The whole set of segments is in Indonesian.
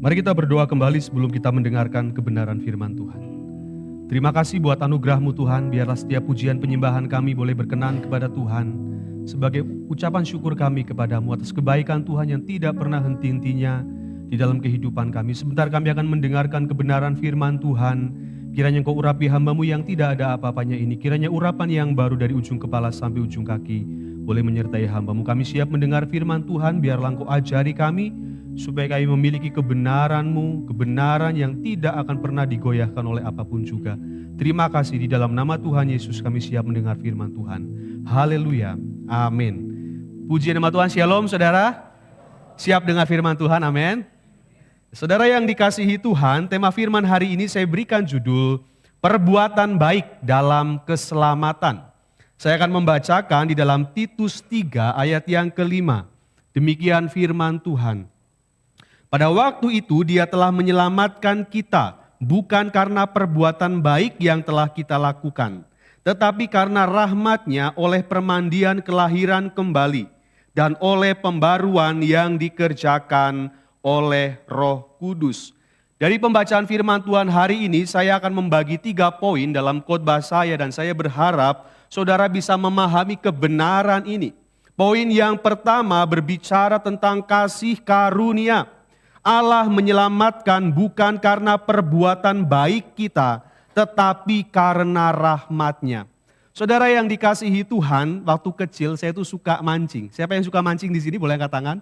Mari kita berdoa kembali sebelum kita mendengarkan kebenaran firman Tuhan. Terima kasih buat anugerah-Mu Tuhan, biarlah setiap pujian penyembahan kami boleh berkenan kepada Tuhan. Sebagai ucapan syukur kami kepadamu atas kebaikan Tuhan yang tidak pernah henti-hentinya di dalam kehidupan kami. Sebentar kami akan mendengarkan kebenaran firman Tuhan. Kiranya Engkau urapi hamba-Mu yang tidak ada apa-apanya ini. Kiranya urapan yang baru dari ujung kepala sampai ujung kaki boleh menyertai hamba-Mu. Kami siap mendengar firman Tuhan, biarlah Engkau ajari kami supaya kami memiliki kebenaran-Mu, kebenaran yang tidak akan pernah digoyahkan oleh apapun juga. Terima kasih, di dalam nama Tuhan Yesus kami siap mendengar firman Tuhan. Haleluya, amin. Puji nama Tuhan, shalom saudara. Siap dengar firman Tuhan, amin. Saudara yang dikasihi Tuhan, tema firman hari ini saya berikan judul Perbuatan Baik dalam Keselamatan. Saya akan membacakan di dalam Titus 3 ayat yang kelima. Demikian firman Tuhan. Pada waktu itu dia telah menyelamatkan kita, bukan karena perbuatan baik yang telah kita lakukan, tetapi karena rahmat-Nya oleh permandian kelahiran kembali, dan oleh pembaruan yang dikerjakan oleh Roh Kudus. Dari pembacaan firman Tuhan hari ini, saya akan membagi 3 poin dalam khotbah saya, dan saya berharap saudara bisa memahami kebenaran ini. Poin yang pertama berbicara tentang kasih karunia. Allah menyelamatkan bukan karena perbuatan baik kita, tetapi karena rahmat-Nya. Saudara yang dikasihi Tuhan, waktu kecil saya tuh suka mancing. Siapa yang suka mancing di sini? Boleh angkat tangan?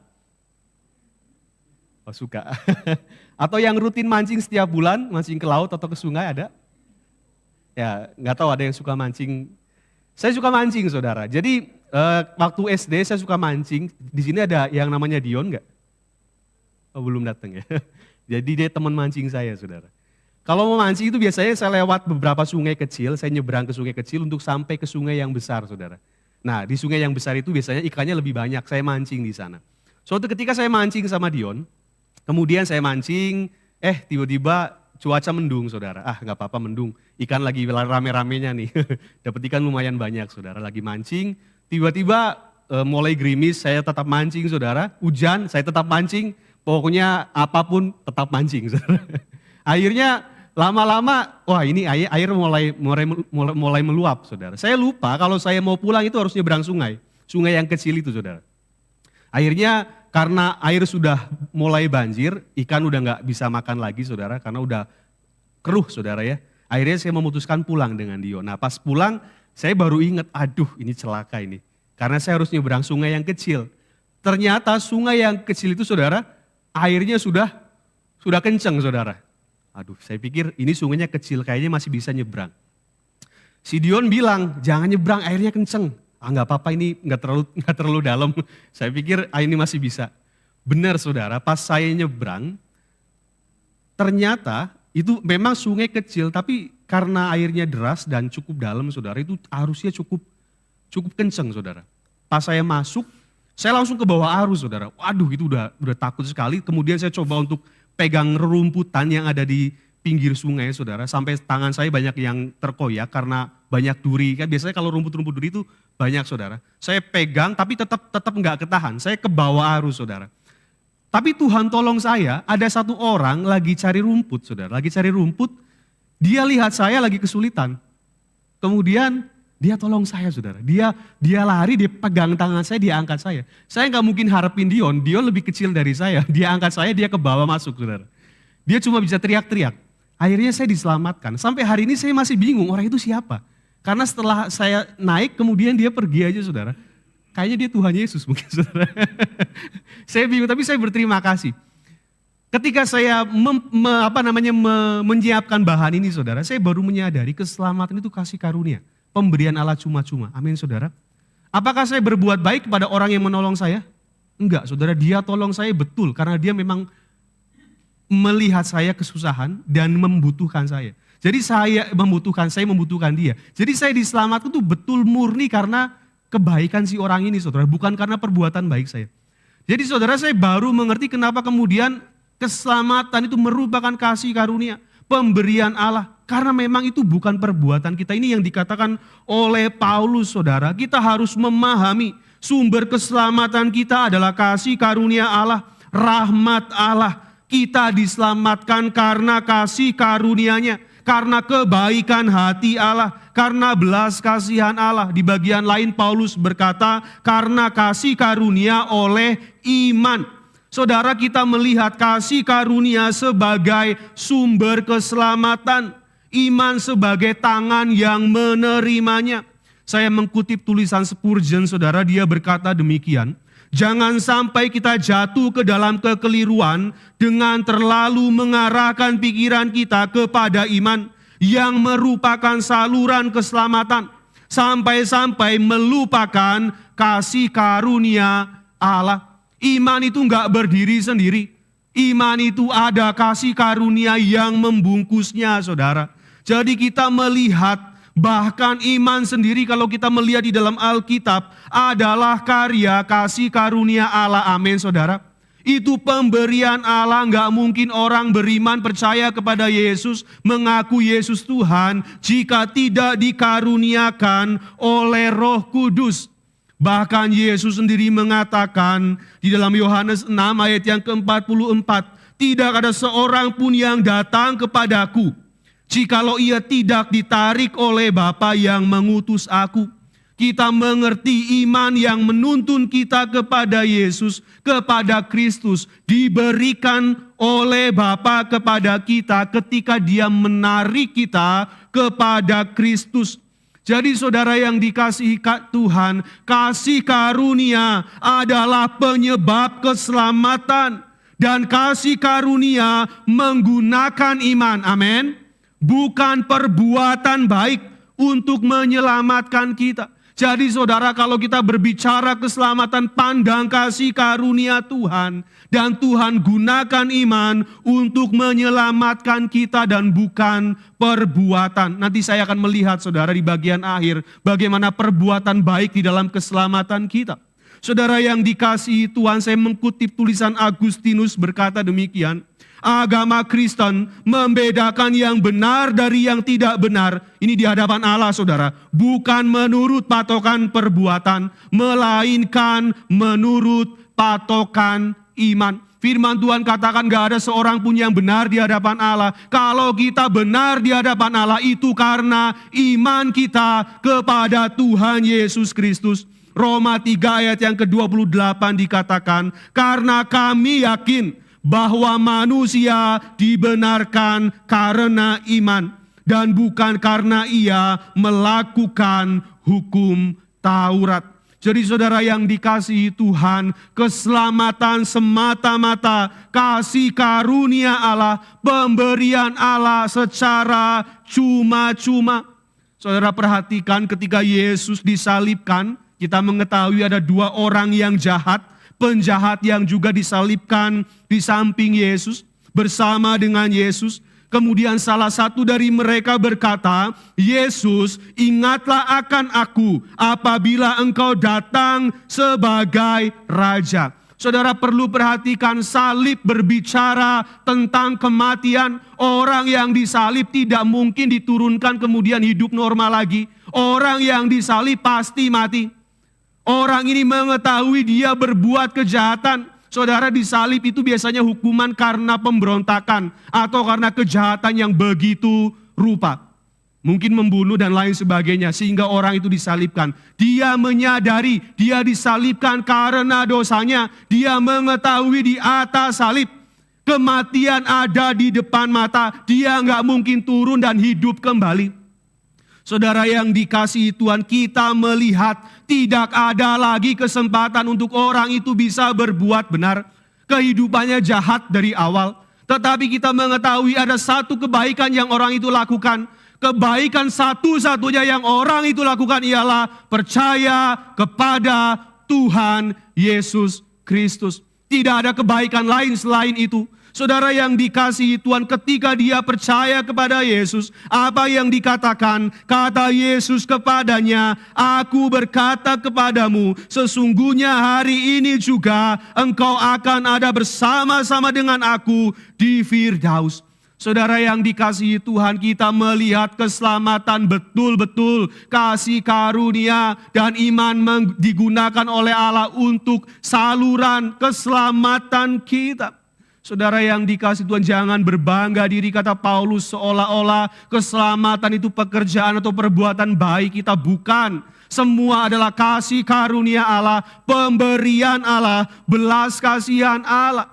Oh, suka. Atau yang rutin mancing setiap bulan, mancing ke laut atau ke sungai ada? Ya, nggak tahu ada yang suka mancing. Saya suka mancing, saudara. Jadi waktu SD saya suka mancing. Di sini ada yang namanya Dion nggak? Oh, belum datang ya. Jadi dia teman mancing saya, saudara. Kalau mau mancing itu biasanya saya lewat beberapa sungai kecil, saya nyebrang ke sungai kecil untuk sampai ke sungai yang besar, saudara. Nah, di sungai yang besar itu biasanya ikannya lebih banyak, saya mancing di sana. Suatu ketika saya mancing sama Dion, kemudian saya mancing, tiba-tiba cuaca mendung, saudara. Ah, nggak apa-apa mendung, ikan lagi rame-ramenya nih. Dapat ikan lumayan banyak, saudara. Lagi mancing, tiba-tiba mulai gerimis, saya tetap mancing, saudara. Hujan, saya tetap mancing. Pokoknya apapun tetap mancing. Akhirnya lama-lama, wah ini air mulai meluap, saudara. Saya lupa kalau saya mau pulang itu harus nyebrang sungai. Sungai yang kecil itu, saudara. Akhirnya karena air sudah mulai banjir, ikan udah nggak bisa makan lagi, saudara. Karena udah keruh, saudara ya. Akhirnya saya memutuskan pulang dengan Dio. Nah pas pulang saya baru ingat, aduh ini celaka ini. Karena saya harus nyebrang sungai yang kecil. Ternyata sungai yang kecil itu, saudara, airnya sudah kenceng, saudara. Aduh, saya pikir ini sungainya kecil, kayaknya masih bisa nyebrang. Si Dion bilang, jangan nyebrang, airnya kenceng. Ah, nggak apa-apa, ini nggak terlalu dalam. Saya pikir ini masih bisa. Benar, saudara, pas saya nyebrang, ternyata itu memang sungai kecil, tapi karena airnya deras dan cukup dalam, saudara, itu arusnya cukup kenceng, saudara. Pas saya masuk, saya langsung ke bawah arus, saudara. Waduh, itu udah takut sekali. Kemudian saya coba untuk pegang rerumputan yang ada di pinggir sungai, saudara. Sampai tangan saya banyak yang terkoyak karena banyak duri. Kan biasanya kalau rumput-rumput duri itu banyak, saudara. Saya pegang tapi tetap nggak ketahan. Saya ke bawah arus, saudara. Tapi Tuhan tolong saya, ada satu orang lagi cari rumput, saudara. Lagi cari rumput, dia lihat saya lagi kesulitan. Kemudian dia tolong saya, saudara. Dia lari, dia pegang tangan saya, dia angkat saya. Saya nggak mungkin harapin Dion lebih kecil dari saya. Dia angkat saya, dia ke bawah masuk, saudara. Dia cuma bisa teriak-teriak. Akhirnya saya diselamatkan. Sampai hari ini saya masih bingung orang itu siapa. Karena setelah saya naik, kemudian dia pergi aja, saudara. Kayaknya dia Tuhan Yesus mungkin, saudara. Saya bingung, tapi saya berterima kasih. Ketika saya menyiapkan bahan ini, saudara, saya baru menyadari keselamatan itu kasih karunia. Pemberian Allah cuma-cuma. Amin, saudara. Apakah saya berbuat baik kepada orang yang menolong saya? Enggak, saudara. Dia tolong saya betul karena dia memang melihat saya kesusahan dan membutuhkan saya. Jadi saya membutuhkan dia. Jadi saya diselamatkan itu betul murni karena kebaikan si orang ini, saudara. Bukan karena perbuatan baik saya. Jadi saudara, saya baru mengerti kenapa kemudian keselamatan itu merupakan kasih karunia. Pemberian Allah. Karena memang itu bukan perbuatan kita. Ini yang dikatakan oleh Paulus, saudara. Kita harus memahami sumber keselamatan kita adalah kasih karunia Allah, rahmat Allah. Kita diselamatkan karena kasih karunia-Nya, karena kebaikan hati Allah, karena belas kasihan Allah. Di bagian lain Paulus berkata, karena kasih karunia oleh iman. Saudara, kita melihat kasih karunia sebagai sumber keselamatan, iman sebagai tangan yang menerimanya. Saya mengutip tulisan Spurgeon, saudara, dia berkata demikian, jangan sampai kita jatuh ke dalam kekeliruan dengan terlalu mengarahkan pikiran kita kepada iman yang merupakan saluran keselamatan, sampai-sampai melupakan kasih karunia Allah. Iman itu enggak berdiri sendiri. Iman itu ada kasih karunia yang membungkusnya, saudara. Jadi kita melihat bahkan iman sendiri kalau kita melihat di dalam Alkitab adalah karya kasih karunia Allah. Amin, saudara. Itu pemberian Allah. Enggak mungkin orang beriman percaya kepada Yesus, mengaku Yesus Tuhan, jika tidak dikaruniakan oleh Roh Kudus. Bahkan Yesus sendiri mengatakan di dalam Yohanes 6 ayat yang ke-44, tidak ada seorang pun yang datang kepadaku, jikalau ia tidak ditarik oleh Bapa yang mengutus aku. Kita mengerti iman yang menuntun kita kepada Yesus, kepada Kristus, diberikan oleh Bapa kepada kita ketika Dia menarik kita kepada Kristus. Jadi saudara yang dikasihi Tuhan, kasih karunia adalah penyebab keselamatan. Dan kasih karunia menggunakan iman, amin. Bukan perbuatan baik untuk menyelamatkan kita. Jadi saudara, kalau kita berbicara keselamatan, pandang kasih karunia Tuhan. Dan Tuhan gunakan iman untuk menyelamatkan kita dan bukan perbuatan. Nanti saya akan melihat saudara di bagian akhir bagaimana perbuatan baik di dalam keselamatan kita. Saudara yang dikasihi Tuhan, saya mengutip tulisan Agustinus berkata demikian. Agama Kristen membedakan yang benar dari yang tidak benar. Ini di hadapan Allah, saudara. Bukan menurut patokan perbuatan, melainkan menurut patokan iman. Firman Tuhan katakan gak ada seorang pun yang benar di hadapan Allah. Kalau kita benar di hadapan Allah itu karena iman kita kepada Tuhan Yesus Kristus. Roma 3 ayat yang ke-28 dikatakan, karena kami yakin bahwa manusia dibenarkan karena iman dan bukan karena ia melakukan hukum Taurat. Jadi saudara yang dikasihi Tuhan, keselamatan semata-mata kasih karunia Allah, pemberian Allah secara cuma-cuma. Saudara perhatikan ketika Yesus disalibkan, kita mengetahui ada dua orang yang jahat, penjahat yang juga disalibkan di samping Yesus bersama dengan Yesus. Kemudian salah satu dari mereka berkata, Yesus, ingatlah akan aku apabila engkau datang sebagai Raja. Saudara perlu perhatikan, salib berbicara tentang kematian. Orang yang disalib tidak mungkin diturunkan kemudian hidup normal lagi. Orang yang disalib pasti mati. Orang ini mengetahui dia berbuat kejahatan. Saudara, disalib itu biasanya hukuman karena pemberontakan atau karena kejahatan yang begitu rupa. Mungkin membunuh dan lain sebagainya sehingga orang itu disalibkan. Dia menyadari dia disalibkan karena dosanya. Dia mengetahui di atas salib kematian ada di depan mata. Dia nggak mungkin turun dan hidup kembali. Saudara yang dikasihi Tuhan, kita melihat tidak ada lagi kesempatan untuk orang itu bisa berbuat benar. Kehidupannya jahat dari awal. Tetapi kita mengetahui ada satu kebaikan yang orang itu lakukan. Kebaikan satu-satunya yang orang itu lakukan ialah percaya kepada Tuhan Yesus Kristus. Tidak ada kebaikan lain selain itu. Saudara yang dikasihi Tuhan, ketika dia percaya kepada Yesus, apa yang dikatakan? Kata Yesus kepadanya, aku berkata kepadamu, sesungguhnya hari ini juga engkau akan ada bersama-sama dengan aku di Firdaus. Saudara yang dikasihi Tuhan, kita melihat keselamatan betul-betul kasih karunia dan iman digunakan oleh Allah untuk saluran keselamatan kita. Saudara yang dikasih Tuhan, jangan berbangga diri, kata Paulus, seolah-olah keselamatan itu pekerjaan atau perbuatan baik kita. Bukan. Semua adalah kasih karunia Allah, pemberian Allah, belas kasihan Allah.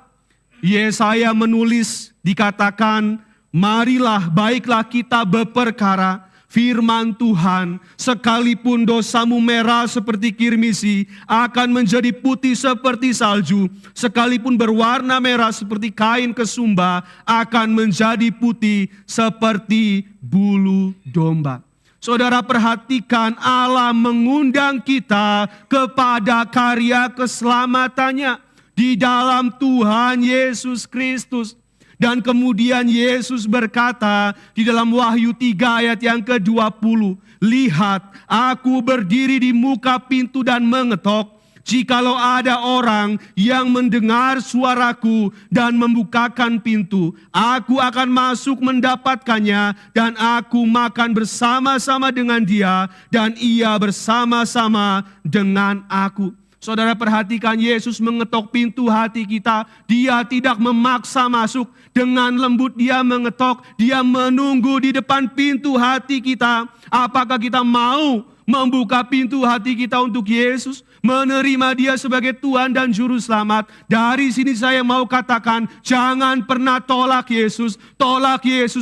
Yesaya menulis, dikatakan, marilah baiklah kita berperkara firman Tuhan, sekalipun dosamu merah seperti kirmisi, akan menjadi putih seperti salju. Sekalipun berwarna merah seperti kain kesumba, akan menjadi putih seperti bulu domba. Saudara perhatikan, Allah mengundang kita kepada karya keselamatannya di dalam Tuhan Yesus Kristus. Dan kemudian Yesus berkata di dalam Wahyu 3 ayat yang ke-20, lihat, aku berdiri di muka pintu dan mengetok. Jikalau ada orang yang mendengar suaraku dan membukakan pintu, aku akan masuk mendapatkannya dan aku makan bersama-sama dengan dia dan ia bersama-sama dengan aku. Saudara perhatikan, Yesus mengetok pintu hati kita. Dia tidak memaksa masuk, dengan lembut dia mengetok. Dia menunggu di depan pintu hati kita. Apakah kita mau membuka pintu hati kita untuk Yesus, menerima dia sebagai Tuhan dan Juru Selamat? Dari sini saya mau katakan, jangan pernah tolak Yesus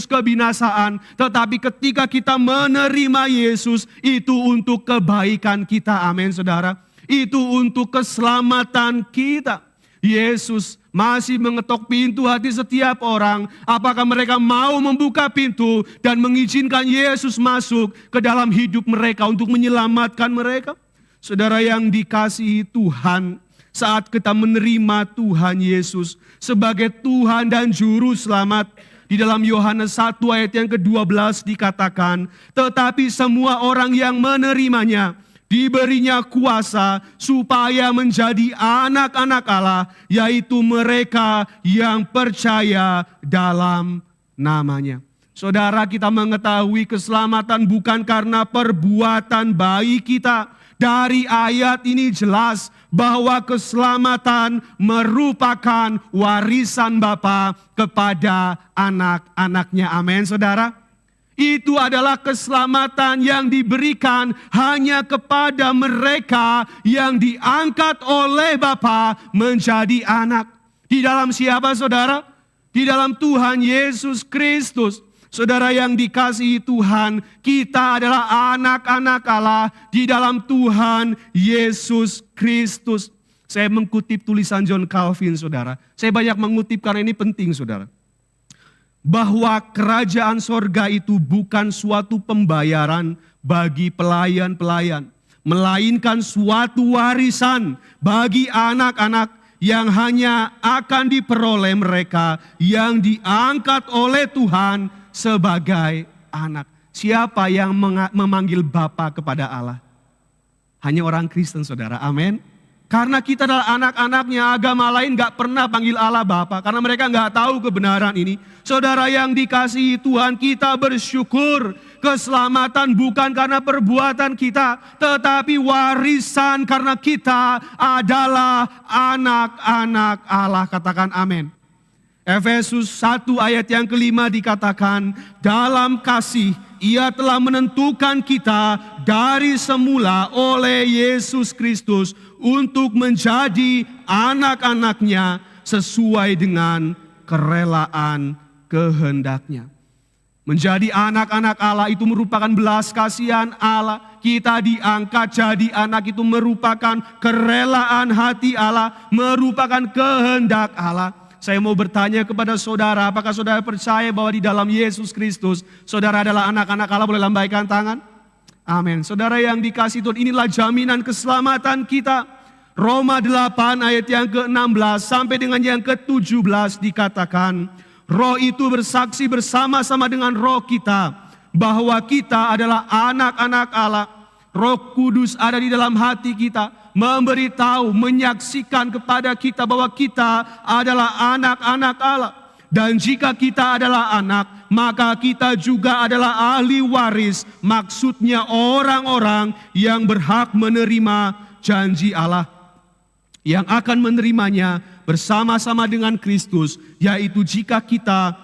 kebinasaan. Tetapi ketika kita menerima Yesus, itu untuk kebaikan kita. Amin, saudara. Itu untuk keselamatan kita. Yesus masih mengetok pintu hati setiap orang. Apakah mereka mau membuka pintu dan mengizinkan Yesus masuk ke dalam hidup mereka untuk menyelamatkan mereka? Saudara yang dikasihi Tuhan, saat kita menerima Tuhan Yesus sebagai Tuhan dan Juru Selamat, di dalam Yohanes 1 ayat yang ke-12 dikatakan, tetapi semua orang yang menerimanya diberinya kuasa supaya menjadi anak-anak Allah, yaitu mereka yang percaya dalam namanya. Saudara, kita mengetahui keselamatan bukan karena perbuatan baik kita. Dari ayat ini jelas bahwa keselamatan merupakan warisan Bapa kepada anak-anaknya. Amin, saudara. Itu adalah keselamatan yang diberikan hanya kepada mereka yang diangkat oleh Bapa menjadi anak. Di dalam siapa, saudara? Di dalam Tuhan Yesus Kristus. Saudara yang dikasihi Tuhan, kita adalah anak-anak Allah di dalam Tuhan Yesus Kristus. Saya mengutip tulisan John Calvin, saudara. Saya banyak mengutip karena ini penting, saudara. Bahwa kerajaan sorga itu bukan suatu pembayaran bagi pelayan-pelayan, melainkan suatu warisan bagi anak-anak yang hanya akan diperoleh mereka yang diangkat oleh Tuhan sebagai anak. Siapa yang memanggil Bapa kepada Allah? Hanya orang Kristen, saudara. Amin. Karena kita adalah anak-anaknya, agama lain gak pernah panggil Allah Bapa. Karena mereka gak tahu kebenaran ini. Saudara yang dikasihi Tuhan, kita bersyukur. Keselamatan bukan karena perbuatan kita, tetapi warisan karena kita adalah anak-anak Allah. Katakan amin. Efesus 1 ayat yang ke-5 dikatakan, dalam kasih Ia telah menentukan kita dari semula oleh Yesus Kristus untuk menjadi anak-anaknya sesuai dengan kerelaan kehendak-Nya. Menjadi anak-anak Allah itu merupakan belas kasihan Allah. Kita diangkat jadi anak itu merupakan kerelaan hati Allah, merupakan kehendak Allah. Saya mau bertanya kepada saudara, apakah saudara percaya bahwa di dalam Yesus Kristus saudara adalah anak-anak Allah? Boleh lambaikan tangan? Amin. Saudara yang dikasihi Tuhan, inilah jaminan keselamatan kita. Roma 8 ayat yang ke-16 sampai dengan yang ke-17 dikatakan, Roh itu bersaksi bersama-sama dengan roh kita bahwa kita adalah anak-anak Allah. Roh Kudus ada di dalam hati kita, memberitahu, menyaksikan kepada kita bahwa kita adalah anak-anak Allah. Dan jika kita adalah anak, maka kita juga adalah ahli waris. Maksudnya orang-orang yang berhak menerima janji Allah. yang akan menerimanya bersama-sama dengan Kristus, yaitu jika kita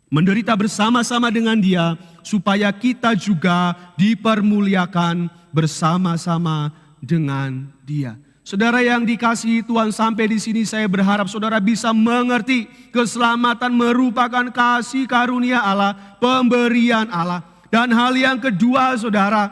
menderita bersama-sama dengan Dia, supaya kita juga dipermuliakan bersama-sama dengan Dia. Saudara yang dikasihi Tuhan, sampai di sini saya berharap saudara bisa mengerti keselamatan merupakan kasih karunia Allah, pemberian Allah. Dan hal yang kedua saudara,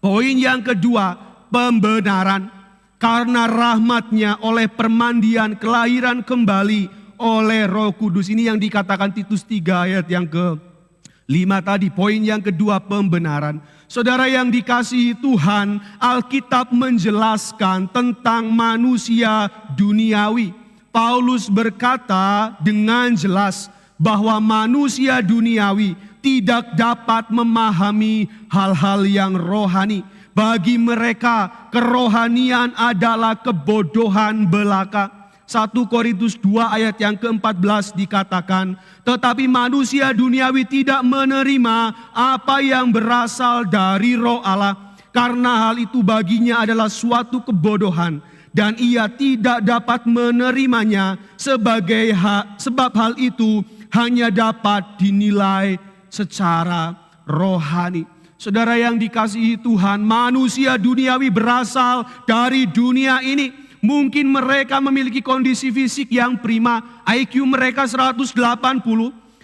poin yang kedua, pembenaran. Karena rahmatnya oleh permandian kelahiran kembali oleh Roh Kudus. Ini yang dikatakan Titus 3 ayat yang ke-5 tadi. Poin yang kedua, pembenaran. Saudara yang dikasihi Tuhan, Alkitab menjelaskan tentang manusia duniawi. Paulus berkata dengan jelas bahwa manusia duniawi tidak dapat memahami hal-hal yang rohani. Bagi mereka kerohanian adalah kebodohan belaka. 1 Korintus 2 ayat yang ke-14 dikatakan, tetapi manusia duniawi tidak menerima apa yang berasal dari Roh Allah, karena hal itu baginya adalah suatu kebodohan, dan ia tidak dapat menerimanya sebab hal itu hanya dapat dinilai secara rohani. Saudara yang dikasihi Tuhan, manusia duniawi berasal dari dunia ini. Mungkin mereka memiliki kondisi fisik yang prima, IQ mereka 180,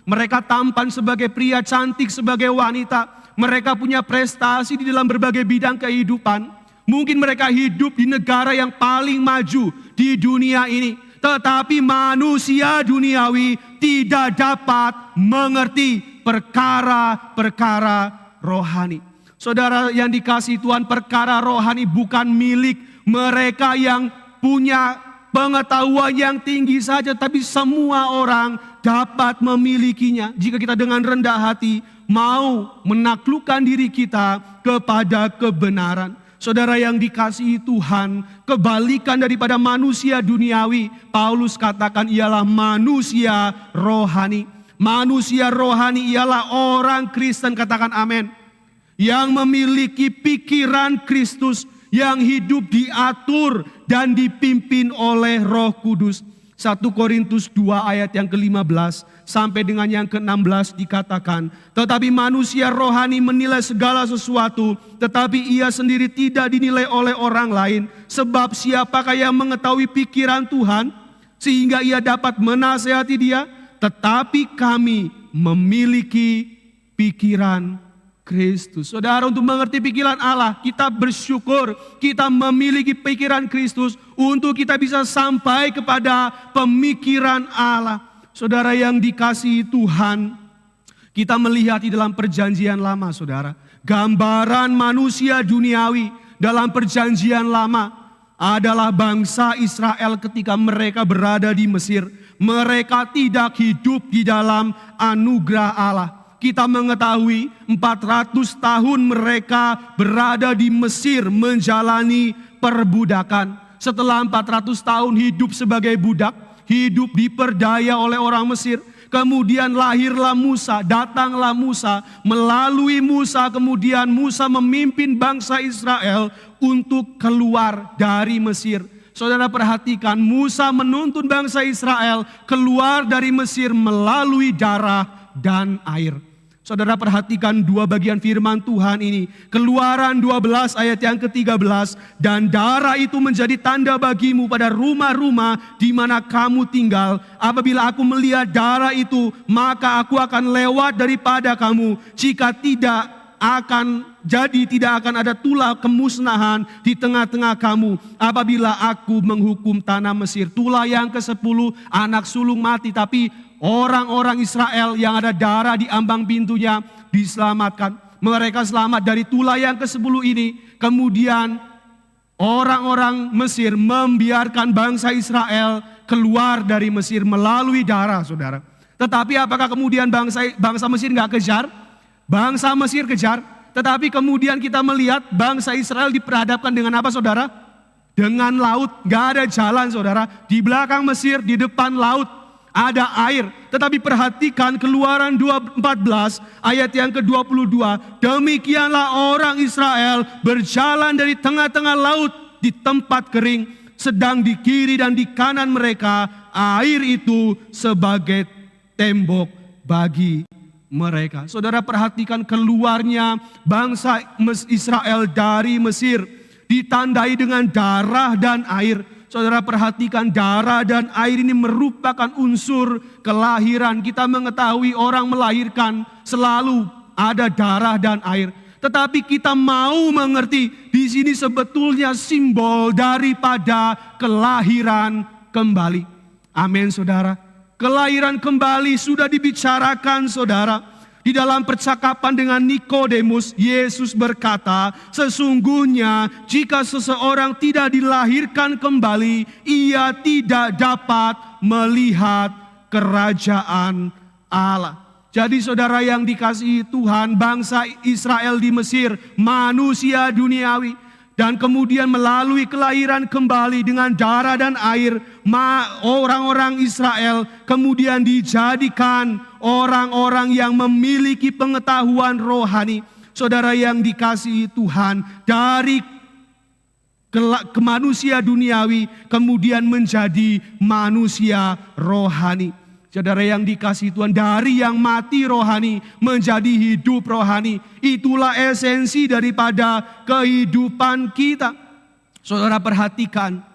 mereka tampan sebagai pria, cantik sebagai wanita, mereka punya prestasi di dalam berbagai bidang kehidupan. Mungkin mereka hidup di negara yang paling maju di dunia ini. Tetapi manusia duniawi tidak dapat mengerti perkara-perkara rohani. Saudara yang dikasihi Tuhan, perkara rohani bukan milik mereka yang punya pengetahuan yang tinggi saja, tapi semua orang dapat memilikinya jika kita dengan rendah hati mau menaklukkan diri kita kepada kebenaran. Saudara yang dikasihi Tuhan, kebalikan daripada manusia duniawi, Paulus katakan ialah manusia rohani. Manusia rohani ialah orang Kristen, katakan amin, yang memiliki pikiran Kristus, yang hidup diatur dan dipimpin oleh Roh Kudus. 1 Korintus 2 ayat yang ke-15 sampai dengan yang ke-16 dikatakan, tetapi manusia rohani menilai segala sesuatu, tetapi ia sendiri tidak dinilai oleh orang lain. Sebab siapakah yang mengetahui pikiran Tuhan sehingga ia dapat menasehati dia? Tetapi kami memiliki pikiran Kristus. Saudara, untuk mengerti pikiran Allah, kita bersyukur kita memiliki pikiran Kristus untuk kita bisa sampai kepada pemikiran Allah. Saudara yang dikasihi Tuhan, kita melihat di dalam perjanjian lama, saudara, gambaran manusia duniawi dalam perjanjian lama adalah bangsa Israel ketika mereka berada di Mesir. Mereka tidak hidup di dalam anugerah Allah. Kita mengetahui 400 tahun mereka berada di Mesir menjalani perbudakan. Setelah 400 tahun hidup sebagai budak, hidup diperdaya oleh orang Mesir. Kemudian lahirlah Musa, datanglah Musa. Melalui Musa kemudian Musa memimpin bangsa Israel untuk keluar dari Mesir. Saudara perhatikan, Musa menuntun bangsa Israel keluar dari Mesir melalui darah dan air. Saudara perhatikan dua bagian firman Tuhan ini. Keluaran 12 ayat yang ke-13. Dan darah itu menjadi tanda bagimu pada rumah-rumah di mana kamu tinggal. Apabila aku melihat darah itu, maka aku akan lewat daripada kamu. Jika tidak tidak akan ada tulah kemusnahan di tengah-tengah kamu. Apabila aku menghukum tanah Mesir. Tulah yang ke-10, anak sulung mati, tapi orang-orang Israel yang ada darah di ambang pintunya diselamatkan. Mereka selamat dari tulah yang ke-10 ini. Kemudian orang-orang Mesir membiarkan bangsa Israel keluar dari Mesir melalui darah, saudara. Tetapi apakah kemudian bangsa Mesir nggak kejar? Bangsa Mesir kejar. Tetapi kemudian kita melihat bangsa Israel diperhadapkan dengan apa, saudara? Dengan laut. Nggak ada jalan, saudara. Di belakang Mesir, di depan laut ada air. Tetapi perhatikan Keluaran 14 ayat yang ke-22. Demikianlah orang Israel berjalan dari tengah-tengah laut di tempat kering, sedang di kiri dan di kanan mereka air itu sebagai tembok bagi mereka. Saudara, perhatikan keluarnya bangsa Israel dari Mesir ditandai dengan darah dan air. Saudara, perhatikan, darah dan air ini merupakan unsur kelahiran. Kita mengetahui orang melahirkan selalu ada darah dan air. Tetapi kita mau mengerti di sini sebetulnya simbol daripada kelahiran kembali. Amin, saudara. Kelahiran kembali sudah dibicarakan, saudara. Di dalam percakapan dengan Nikodemus, Yesus berkata, sesungguhnya jika seseorang tidak dilahirkan kembali, ia tidak dapat melihat kerajaan Allah. Jadi saudara yang dikasihi Tuhan, bangsa Israel di Mesir, manusia duniawi, dan kemudian melalui kelahiran kembali dengan darah dan air, orang-orang Israel kemudian dijadikan orang-orang yang memiliki pengetahuan rohani. Saudara yang dikasihi Tuhan, dari manusia duniawi kemudian menjadi manusia rohani. Saudara yang dikasihi Tuhan, dari yang mati rohani menjadi hidup rohani. Itulah esensi daripada kehidupan kita. Saudara, perhatikan,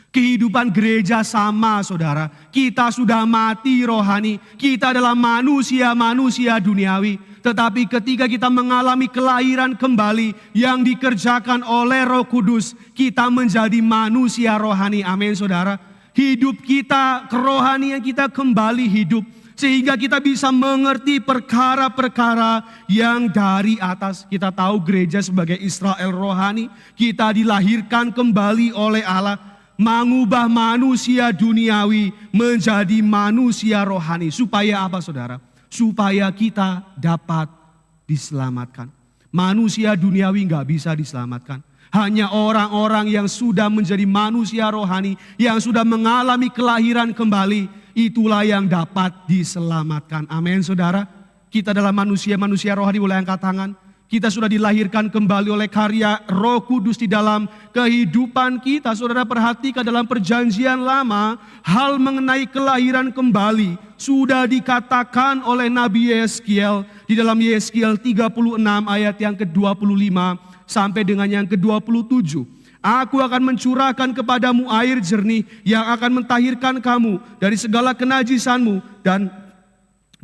kehidupan gereja sama, saudara. Kita sudah mati rohani, kita adalah manusia-manusia duniawi. Tetapi ketika kita mengalami kelahiran kembali yang dikerjakan oleh Roh Kudus, kita menjadi manusia rohani. Amin, saudara. Hidup kita, kerohanian kita kembali hidup. Sehingga kita bisa mengerti perkara-perkara yang dari atas. Kita tahu gereja sebagai Israel rohani. Kita dilahirkan kembali oleh Allah. Mengubah manusia duniawi menjadi manusia rohani. Supaya apa, saudara? Supaya kita dapat diselamatkan. Manusia duniawi gak bisa diselamatkan. Hanya orang-orang yang sudah menjadi manusia rohani, yang sudah mengalami kelahiran kembali, itulah yang dapat diselamatkan. Amin, saudara. Kita adalah manusia-manusia rohani, boleh angkat tangan. Kita sudah dilahirkan kembali oleh karya Roh Kudus di dalam kehidupan kita. Saudara, perhatikan dalam perjanjian lama, hal mengenai kelahiran kembali sudah dikatakan oleh Nabi Yeskiel di dalam Yeskiel 36 ayat yang ke-25 sampai dengan yang ke-27. Aku akan mencurahkan kepadamu air jernih yang akan mentahirkan kamu dari segala kenajisanmu, dan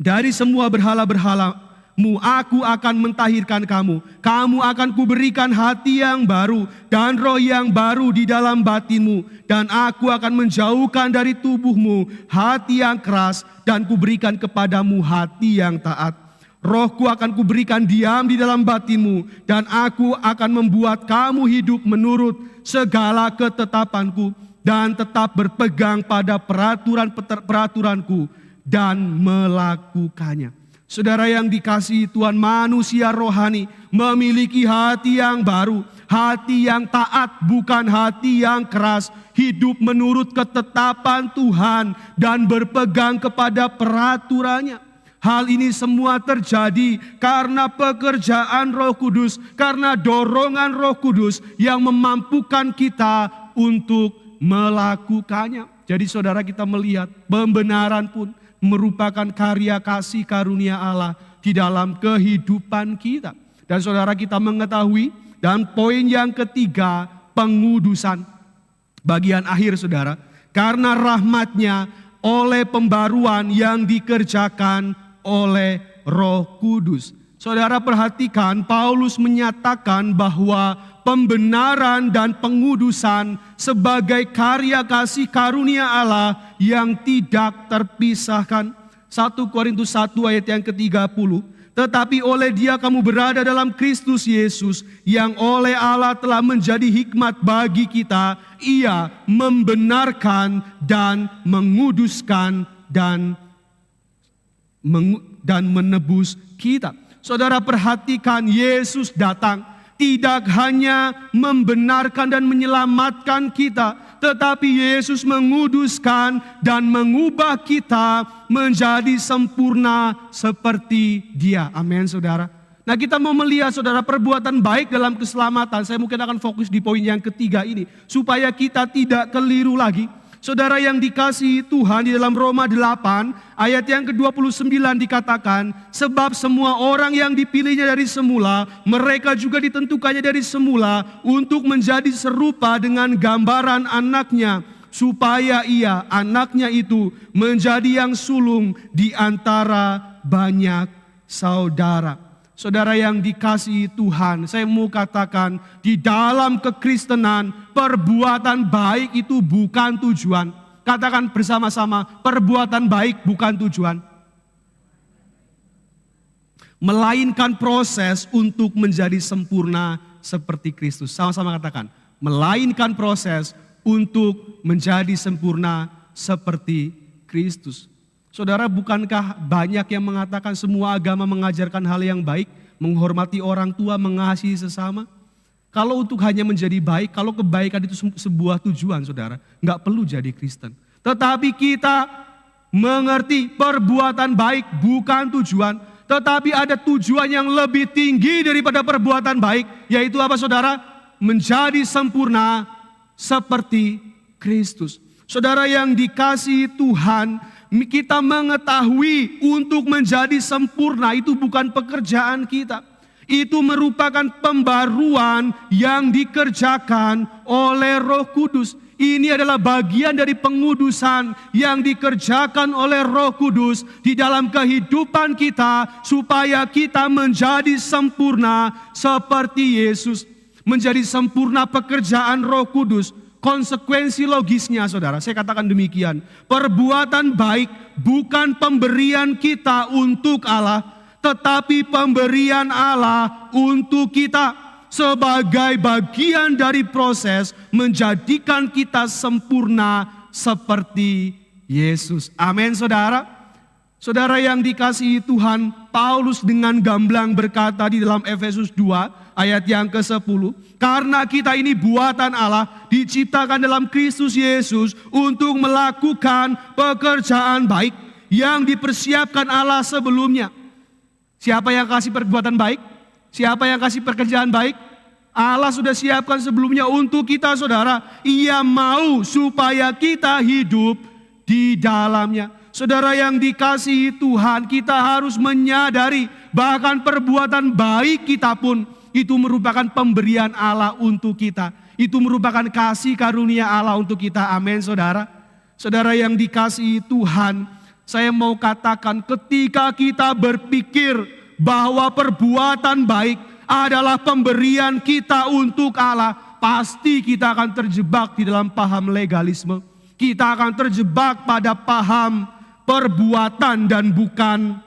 dari semua berhala-berhalamu aku akan mentahirkan kamu. Kamu akan kuberikan hati yang baru dan roh yang baru di dalam batinmu, dan aku akan menjauhkan dari tubuhmu hati yang keras dan kuberikan kepadamu hati yang taat. Rohku akan kuberikan diam di dalam batinmu, dan aku akan membuat kamu hidup menurut segala ketetapanku, dan tetap berpegang pada peraturan-peraturanku dan melakukannya. Saudara yang dikasihi Tuhan, manusia rohani memiliki hati yang baru, hati yang taat, bukan hati yang keras, hidup menurut ketetapan Tuhan dan berpegang kepada peraturannya. Hal ini semua terjadi karena pekerjaan Roh Kudus, karena dorongan Roh Kudus yang memampukan kita untuk melakukannya. Jadi saudara, kita melihat pembenaran pun merupakan karya kasih karunia Allah di dalam kehidupan kita. Dan saudara, kita mengetahui, dan poin yang ketiga, pengudusan. Bagian akhir, saudara, karena rahmatnya oleh pembaruan yang dikerjakan oleh Roh Kudus. Saudara, perhatikan, Paulus menyatakan bahwa pembenaran dan pengudusan sebagai karya kasih karunia Allah yang tidak terpisahkan. 1 Korintus 1 ayat yang ke-30. Tetapi oleh Dia kamu berada dalam Kristus Yesus, yang oleh Allah telah menjadi hikmat bagi kita. Ia membenarkan dan menguduskan dan menebus kita. Saudara, perhatikan, Yesus datang tidak hanya membenarkan dan menyelamatkan kita, tetapi Yesus menguduskan dan mengubah kita menjadi sempurna seperti Dia. Amin, saudara. Nah, kita mau melihat saudara perbuatan baik dalam keselamatan. Saya mungkin akan fokus di poin yang ketiga ini, supaya kita tidak keliru lagi. Saudara yang dikasihi Tuhan, di dalam Roma 8 ayat yang ke-29 dikatakan, sebab semua orang yang dipilihnya dari semula, mereka juga ditentukannya dari semula untuk menjadi serupa dengan gambaran anaknya, supaya ia, anaknya itu, menjadi yang sulung di antara banyak saudara. Saudara yang dikasihi Tuhan, saya mau katakan, di dalam kekristenan, perbuatan baik itu bukan tujuan. Katakan bersama-sama, perbuatan baik bukan tujuan. Melainkan proses untuk menjadi sempurna seperti Kristus. Sama-sama katakan, melainkan proses untuk menjadi sempurna seperti Kristus. Saudara, bukankah banyak yang mengatakan semua agama mengajarkan hal yang baik, menghormati orang tua, mengasihi sesama? Kalau untuk hanya menjadi baik, kalau kebaikan itu sebuah tujuan, saudara, nggak perlu jadi Kristen. Tetapi kita mengerti perbuatan baik bukan tujuan, tetapi ada tujuan yang lebih tinggi daripada perbuatan baik, yaitu apa, saudara? Menjadi sempurna seperti Kristus. Saudara yang dikasihi Tuhan, kita mengetahui untuk menjadi sempurna itu bukan pekerjaan kita. Itu merupakan pembaruan yang dikerjakan oleh Roh Kudus. Ini adalah bagian dari pengudusan yang dikerjakan oleh Roh Kudus di dalam kehidupan kita, supaya kita menjadi sempurna seperti Yesus. Menjadi sempurna pekerjaan Roh Kudus. Konsekuensi logisnya, saudara, saya katakan demikian. Perbuatan baik bukan pemberian kita untuk Allah, tetapi pemberian Allah untuk kita sebagai bagian dari proses menjadikan kita sempurna seperti Yesus. Amin, saudara. Saudara yang dikasihi Tuhan, Paulus dengan gamblang berkata di dalam Efesus 2 ayat yang ke-10, karena kita ini buatan Allah, diciptakan dalam Kristus Yesus untuk melakukan pekerjaan baik yang dipersiapkan Allah sebelumnya. Siapa yang kasih perbuatan baik? Siapa yang kasih pekerjaan baik? Allah sudah siapkan sebelumnya untuk kita, saudara. Ia mau supaya kita hidup di dalamnya. Saudara yang dikasihi Tuhan, kita harus menyadari bahkan perbuatan baik kita pun itu merupakan pemberian Allah untuk kita. Itu merupakan kasih karunia Allah untuk kita. Amin, saudara. Saudara yang dikasihi Tuhan, saya mau katakan, ketika kita berpikir bahwa perbuatan baik adalah pemberian kita untuk Allah, pasti kita akan terjebak di dalam paham legalisme. Kita akan terjebak pada paham perbuatan dan bukan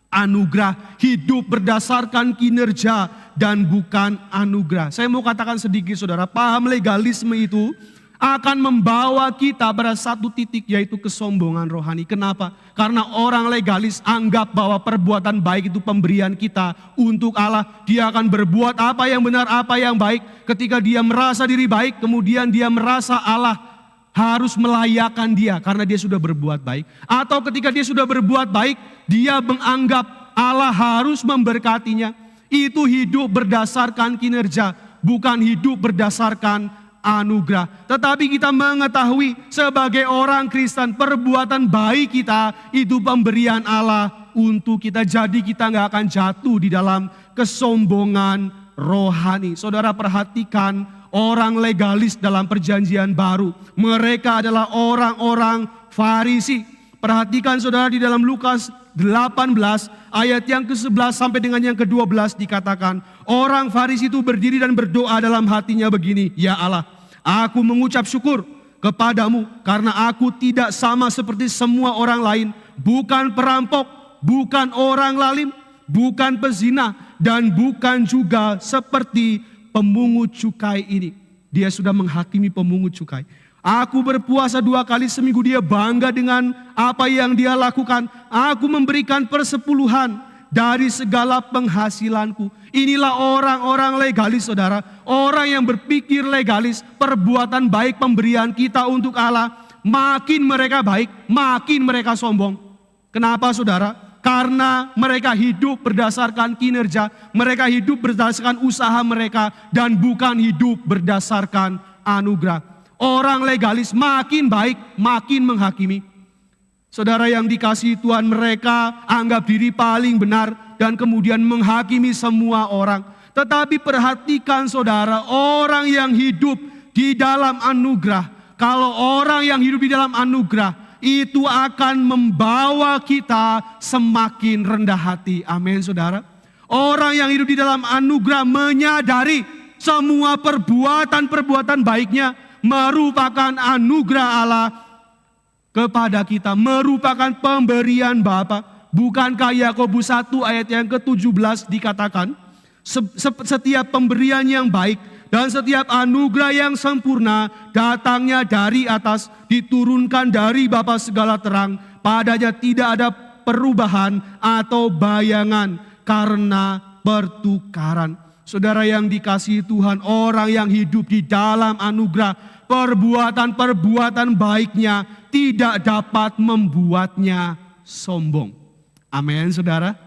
anugerah. Hidup berdasarkan kinerja dan bukan anugerah. Saya mau katakan sedikit, saudara, paham legalisme itu akan membawa kita pada satu titik, yaitu kesombongan rohani. Kenapa? Karena orang legalis anggap bahwa perbuatan baik itu pemberian kita untuk Allah. Dia akan berbuat apa yang benar, apa yang baik. Ketika dia merasa diri baik, kemudian dia merasa Allah harus melayakkan dia karena dia sudah berbuat baik. Atau ketika dia sudah berbuat baik, dia menganggap Allah harus memberkatinya. Itu hidup berdasarkan kinerja, bukan hidup berdasarkan anugerah. Tetapi kita mengetahui sebagai orang Kristen, perbuatan baik kita itu pemberian Allah untuk kita. Jadi kita gak akan jatuh di dalam kesombongan rohani. Saudara, perhatikan orang legalis dalam perjanjian baru. Mereka adalah orang-orang Farisi. Perhatikan, saudara, di dalam Lukas 18 ayat yang ke-11 sampai dengan yang ke-12 dikatakan, orang Farisi itu berdiri dan berdoa dalam hatinya begini, ya Allah, aku mengucap syukur kepadamu karena aku tidak sama seperti semua orang lain, bukan perampok, bukan orang lalim, bukan pezina, dan bukan juga seperti pemungut cukai ini. Dia sudah menghakimi pemungut cukai. Aku berpuasa 2 kali seminggu, dia bangga dengan apa yang dia lakukan. Aku memberikan persepuluhan dari segala penghasilanku. Inilah orang-orang legalis, saudara. Orang yang berpikir legalis, perbuatan baik pemberian kita untuk Allah. Makin mereka baik, makin mereka sombong. Kenapa, saudara? karena mereka hidup berdasarkan kinerja, mereka hidup berdasarkan usaha mereka, dan bukan hidup berdasarkan anugerah. Orang legalis makin baik, makin menghakimi. Saudara yang dikasihi Tuhan, mereka anggap diri paling benar dan kemudian menghakimi semua orang. Tetapi perhatikan saudara, orang yang hidup di dalam anugerah, kalau orang yang hidup di dalam anugerah, itu akan membawa kita semakin rendah hati. Amin saudara. Orang yang hidup di dalam anugerah menyadari semua perbuatan-perbuatan baiknya merupakan anugerah Allah kepada kita, merupakan pemberian Bapa. Bukankah Yakobus 1 ayat yang ke-17 dikatakan, setiap pemberian yang baik dan setiap anugerah yang sempurna datangnya dari atas, diturunkan dari Bapa segala terang, padanya tidak ada perubahan atau bayangan karena pertukaran. Saudara yang dikasihi Tuhan, orang yang hidup di dalam anugerah, perbuatan-perbuatan baiknya tidak dapat membuatnya sombong. Amin saudara.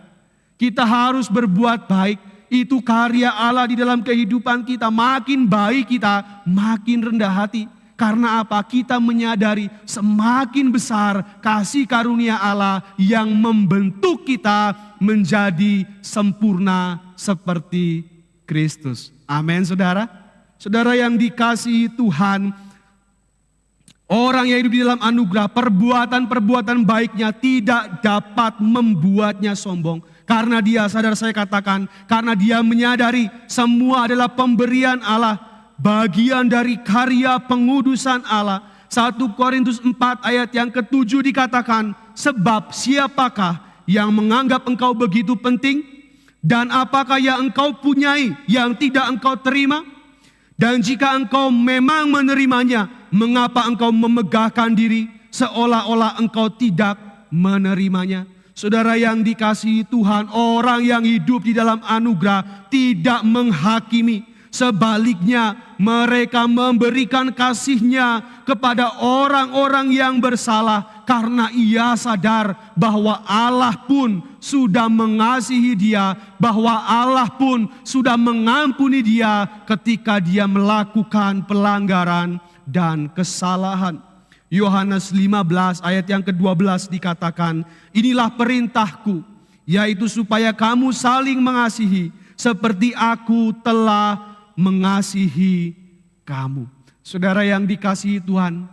Kita harus berbuat baik. Itu karya Allah di dalam kehidupan kita. Makin baik kita, makin rendah hati. Karena apa? Kita menyadari semakin besar kasih karunia Allah yang membentuk kita menjadi sempurna seperti Kristus. Amin saudara. Saudara yang dikasihi Tuhan, orang yang hidup di dalam anugerah, perbuatan-perbuatan baiknya tidak dapat membuatnya sombong. Karena dia, sadar saya katakan, karena dia menyadari semua adalah pemberian Allah, bagian dari karya pengudusan Allah. 1 Korintus 4 ayat yang ke-7 dikatakan, sebab siapakah yang menganggap engkau begitu penting? Dan apakah yang engkau punyai yang tidak engkau terima? Dan jika engkau memang menerimanya, mengapa engkau memegahkan diri seolah-olah engkau tidak menerimanya? Saudara yang dikasihi Tuhan, orang yang hidup di dalam anugerah tidak menghakimi. Sebaliknya, mereka memberikan kasihnya kepada orang-orang yang bersalah karena ia sadar bahwa Allah pun sudah mengasihi dia, bahwa Allah pun sudah mengampuni dia ketika dia melakukan pelanggaran dan kesalahan. Yohanes 15 ayat yang ke-12 dikatakan, inilah perintahku, yaitu supaya kamu saling mengasihi seperti aku telah mengasihi kamu. Saudara yang dikasihi Tuhan,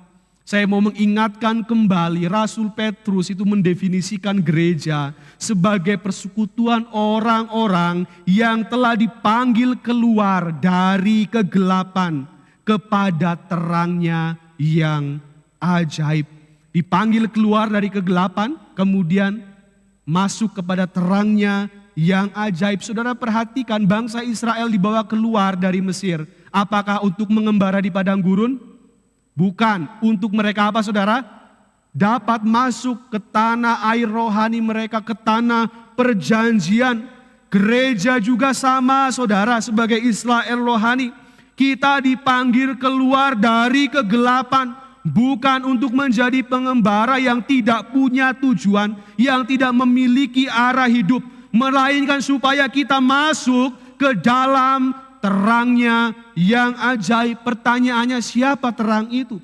saya mau mengingatkan kembali Rasul Petrus itu mendefinisikan gereja sebagai persekutuan orang-orang yang telah dipanggil keluar dari kegelapan kepada terangnya yang ajaib. Dipanggil keluar dari kegelapan, kemudian masuk kepada terangnya yang ajaib. Saudara perhatikan, bangsa Israel dibawa keluar dari Mesir. Apakah untuk mengembara di padang gurun? Bukan. Untuk mereka apa saudara? Dapat masuk ke tanah air rohani mereka, ke tanah perjanjian. Gereja juga sama saudara, sebagai Israel rohani. Kita dipanggil keluar dari kegelapan. Bukan untuk menjadi pengembara yang tidak punya tujuan, yang tidak memiliki arah hidup, melainkan supaya kita masuk ke dalam terangnya yang ajaib. Pertanyaannya, siapa terang itu?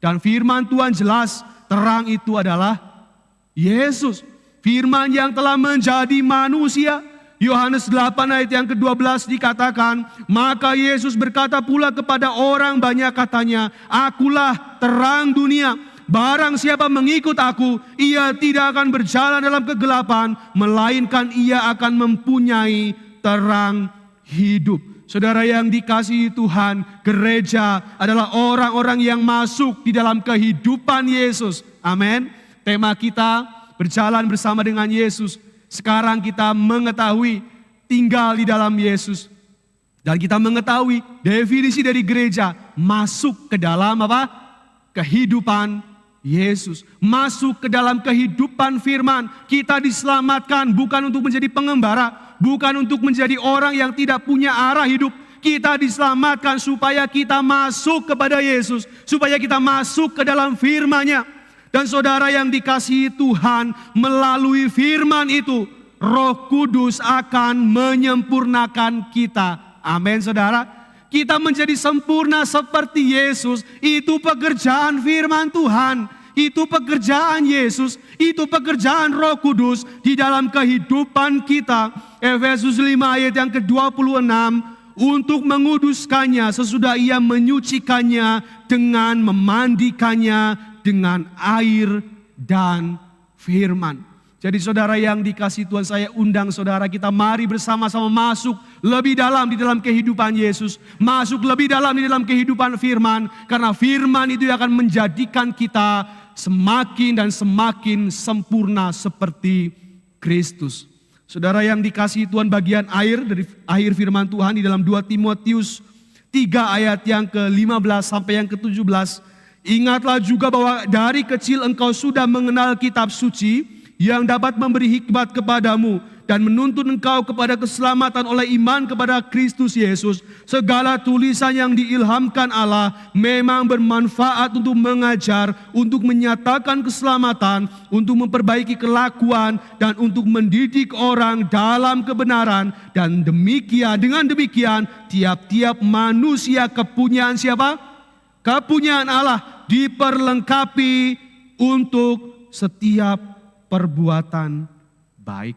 Dan firman Tuhan jelas, terang itu adalah Yesus. Firman yang telah menjadi manusia. Yohanes 8 ayat yang ke-12 dikatakan, maka Yesus berkata pula kepada orang banyak katanya, akulah terang dunia. Barang siapa mengikut aku, ia tidak akan berjalan dalam kegelapan, melainkan ia akan mempunyai terang hidup. Saudara yang dikasihi Tuhan, gereja adalah orang-orang yang masuk di dalam kehidupan Yesus. Amin. Tema kita berjalan bersama dengan Yesus. Sekarang kita mengetahui tinggal di dalam Yesus. Dan kita mengetahui definisi dari gereja, masuk ke dalam apa? Kehidupan Yesus. Masuk ke dalam kehidupan firman. Kita diselamatkan bukan untuk menjadi pengembara, bukan untuk menjadi orang yang tidak punya arah hidup. Kita diselamatkan supaya kita masuk kepada Yesus, supaya kita masuk ke dalam firman-Nya. Dan saudara yang dikasihi Tuhan, melalui firman itu Roh Kudus akan menyempurnakan kita. Amin saudara. Kita menjadi sempurna seperti Yesus. Itu pekerjaan firman Tuhan. Itu pekerjaan Yesus. Itu pekerjaan Roh Kudus di dalam kehidupan kita. Efesus 5 ayat yang ke-26. Untuk menguduskannya sesudah ia menyucikannya dengan memandikannya dengan air dan firman. Jadi saudara yang dikasihi Tuhan, saya undang saudara, kita mari bersama-sama masuk lebih dalam di dalam kehidupan Yesus. Masuk lebih dalam di dalam kehidupan firman. Karena firman itu akan menjadikan kita semakin dan semakin sempurna seperti Kristus. Saudara yang dikasihi Tuhan, bagian dari akhir firman Tuhan di dalam 2 Timotius 3 ayat yang ke-15 sampai yang ke-17. Ingatlah juga bahwa dari kecil engkau sudah mengenal kitab suci yang dapat memberi hikmat kepadamu dan menuntun engkau kepada keselamatan oleh iman kepada Kristus Yesus. Segala tulisan yang diilhamkan Allah memang bermanfaat untuk mengajar, untuk menyatakan keselamatan, untuk memperbaiki kelakuan, dan untuk mendidik orang dalam kebenaran. Dan dengan demikian tiap-tiap manusia kepunyaan siapa? Kepunyaan Allah diperlengkapi untuk setiap perbuatan baik.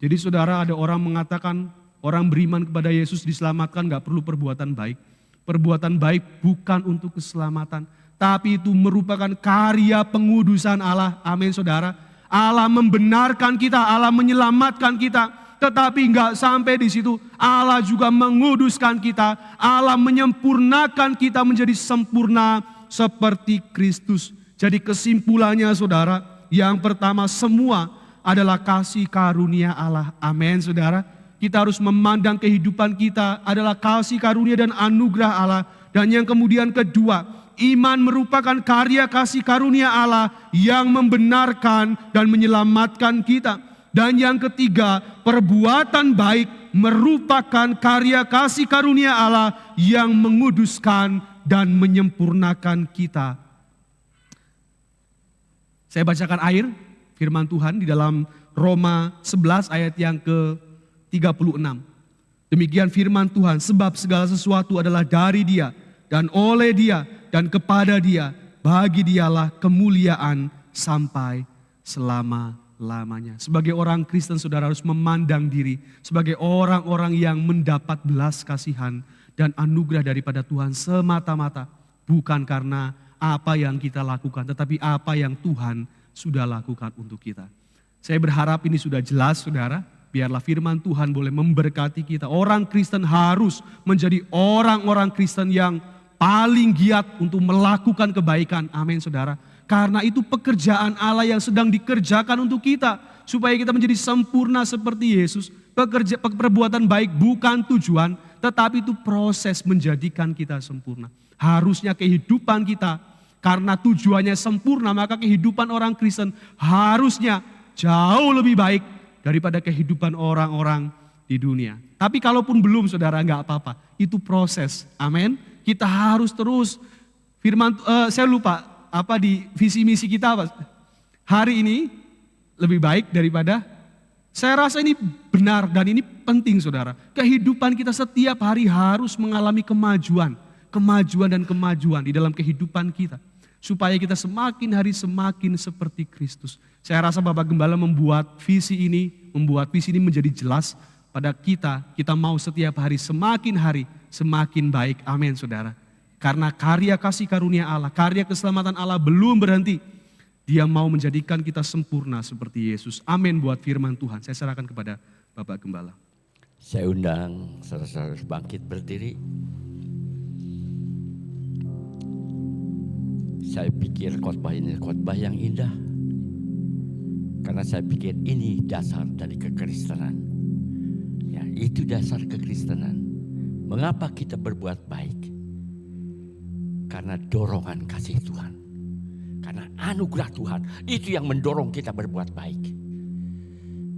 Jadi saudara, ada orang mengatakan orang beriman kepada Yesus diselamatkan gak perlu perbuatan baik. Perbuatan baik bukan untuk keselamatan, tapi itu merupakan karya pengudusan Allah. Amin saudara. Allah membenarkan kita, Allah menyelamatkan kita. Tetapi gak sampai di situ. Allah juga menguduskan kita. Allah menyempurnakan kita menjadi sempurna seperti Kristus. Jadi kesimpulannya saudara, yang pertama semua adalah kasih karunia Allah. Amin saudara. Kita harus memandang kehidupan kita adalah kasih karunia dan anugerah Allah. Dan yang kemudian kedua, iman merupakan karya kasih karunia Allah yang membenarkan dan menyelamatkan kita. Dan yang ketiga, perbuatan baik merupakan karya kasih karunia Allah yang menguduskan dan menyempurnakan kita. Saya bacakan akhir firman Tuhan di dalam Roma 11 ayat yang ke-36. Demikian firman Tuhan, sebab segala sesuatu adalah dari Dia dan oleh Dia dan kepada Dia, bagi Dialah kemuliaan sampai selama-lamanya. Sebagai orang Kristen saudara harus memandang diri sebagai orang-orang yang mendapat belas kasihan dan anugerah daripada Tuhan semata-mata, bukan karena apa yang kita lakukan, tetapi apa yang Tuhan sudah lakukan untuk kita. Saya berharap ini sudah jelas saudara. Biarlah firman Tuhan boleh memberkati kita. Orang Kristen harus menjadi orang-orang Kristen yang paling giat untuk melakukan kebaikan. Amin saudara. Karena itu pekerjaan Allah yang sedang dikerjakan untuk kita. Supaya kita menjadi sempurna seperti Yesus. Perbuatan baik bukan tujuan, tetapi itu proses menjadikan kita sempurna. Harusnya kehidupan kita, karena tujuannya sempurna, maka kehidupan orang Kristen harusnya jauh lebih baik daripada kehidupan orang-orang di dunia. Tapi kalaupun belum saudara, enggak apa-apa. Itu proses. Amin. Kita harus terus saya lupa apa di visi misi kita apa. Hari ini lebih baik daripada, saya rasa ini benar dan ini penting saudara. Kehidupan kita setiap hari harus mengalami kemajuan dan kemajuan di dalam kehidupan kita. Supaya kita semakin hari semakin seperti Kristus. Saya rasa Bapak Gembala membuat visi ini menjadi jelas pada kita. Kita mau setiap hari semakin baik. Amin saudara. Karena karya kasih karunia Allah, karya keselamatan Allah belum berhenti. Dia mau menjadikan kita sempurna seperti Yesus. Amin buat firman Tuhan. Saya serahkan kepada Bapak Gembala. Saya undang saudara-saudara bangkit berdiri. Saya pikir khotbah ini khotbah yang indah. Karena saya pikir ini dasar dari kekristenan. Ya, itu dasar kekristenan. Mengapa kita berbuat baik? Karena dorongan kasih Tuhan. Karena anugerah Tuhan. Itu yang mendorong kita berbuat baik.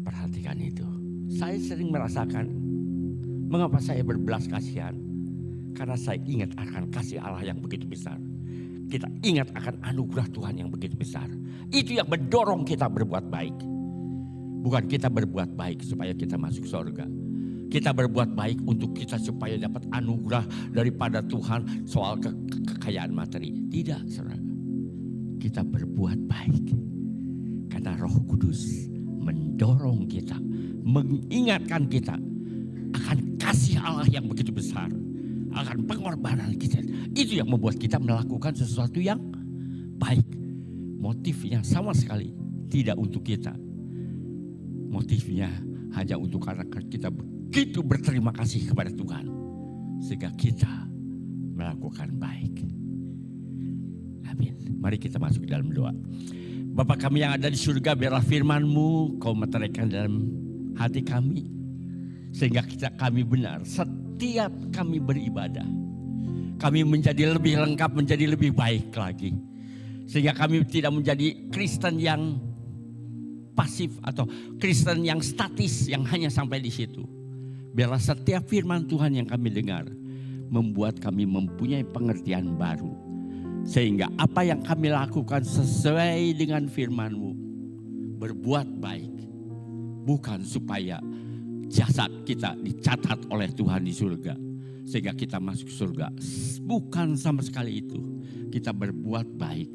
Perhatikan itu. Saya sering merasakan mengapa saya berbelas kasihan. Karena saya ingat akan kasih Allah yang begitu besar. Kita ingat akan anugerah Tuhan yang begitu besar. Itu yang mendorong kita berbuat baik. Bukan kita berbuat baik supaya kita masuk surga. Kita berbuat baik untuk kita supaya dapat anugerah daripada Tuhan soal kekayaan materi. Tidak, saudara. Kita berbuat baik karena Roh Kudus mendorong kita, mengingatkan kita akan kasih Allah yang begitu besar, akan pengorbanan kita. Itu yang membuat kita melakukan sesuatu yang baik. Motifnya sama sekali tidak untuk kita. Motifnya hanya untuk karena kita begitu berterima kasih kepada Tuhan, sehingga kita melakukan baik. Amin. Mari kita masuk ke dalam doa. Bapa kami yang ada di surga, biarlah firman-Mu Kau meteraikan dalam hati kami, sehingga kami benar setiap kami beribadah, kami menjadi lebih lengkap, menjadi lebih baik lagi. Sehingga kami tidak menjadi Kristen yang pasif atau Kristen yang statis, yang hanya sampai di situ. Biarlah setiap firman Tuhan yang kami dengar membuat kami mempunyai pengertian baru. Sehingga apa yang kami lakukan sesuai dengan firman-Mu. Berbuat baik. Bukan supaya jasad kita dicatat oleh Tuhan di surga, sehingga kita masuk surga. Bukan sama sekali itu. Kita berbuat baik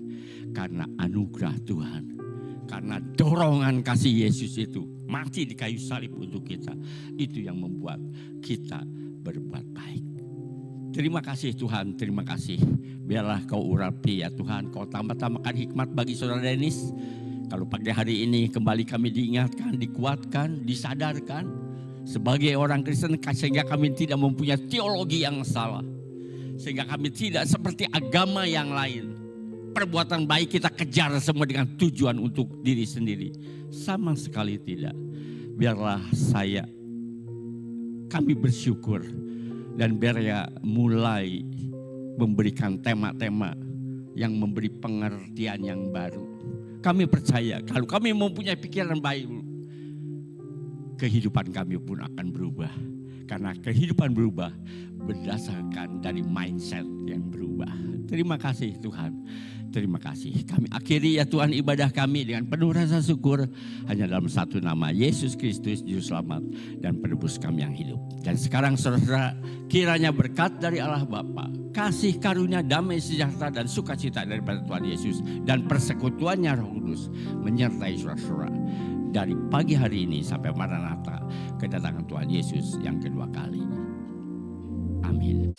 karena anugerah Tuhan. Karena dorongan kasih Yesus itu mati di kayu salib untuk kita. Itu yang membuat kita berbuat baik. Terima kasih Tuhan, terima kasih. Biarlah Kau urapi ya Tuhan, Kau tambah-tambahkan hikmat bagi Saudara Denis. Kalau pagi hari ini kembali kami diingatkan, dikuatkan, disadarkan sebagai orang Kristen, sehingga kami tidak mempunyai teologi yang salah. Sehingga kami tidak seperti agama yang lain. Perbuatan baik kita kejar semua dengan tujuan untuk diri sendiri. Sama sekali tidak. Biarlah kami bersyukur. Dan biar mulai memberikan tema-tema yang memberi pengertian yang baru. Kami percaya kalau kami mempunyai pikiran baik, kehidupan kami pun akan berubah. Karena kehidupan berubah berdasarkan dari mindset yang berubah. Terima kasih Tuhan. Terima kasih. Kami akhiri ya Tuhan ibadah kami dengan penuh rasa syukur. Hanya dalam satu nama, Yesus Kristus Juru Selamat dan Penebus kami yang hidup. Dan sekarang saudara, kiranya berkat dari Allah Bapa, kasih karunia, damai sejahtera dan sukacita daripada Tuhan Yesus, dan persekutuannya Roh Kudus menyertai saudara-saudara dari pagi hari ini sampai Maranatha, kedatangan Tuhan Yesus yang kedua kali. Amin.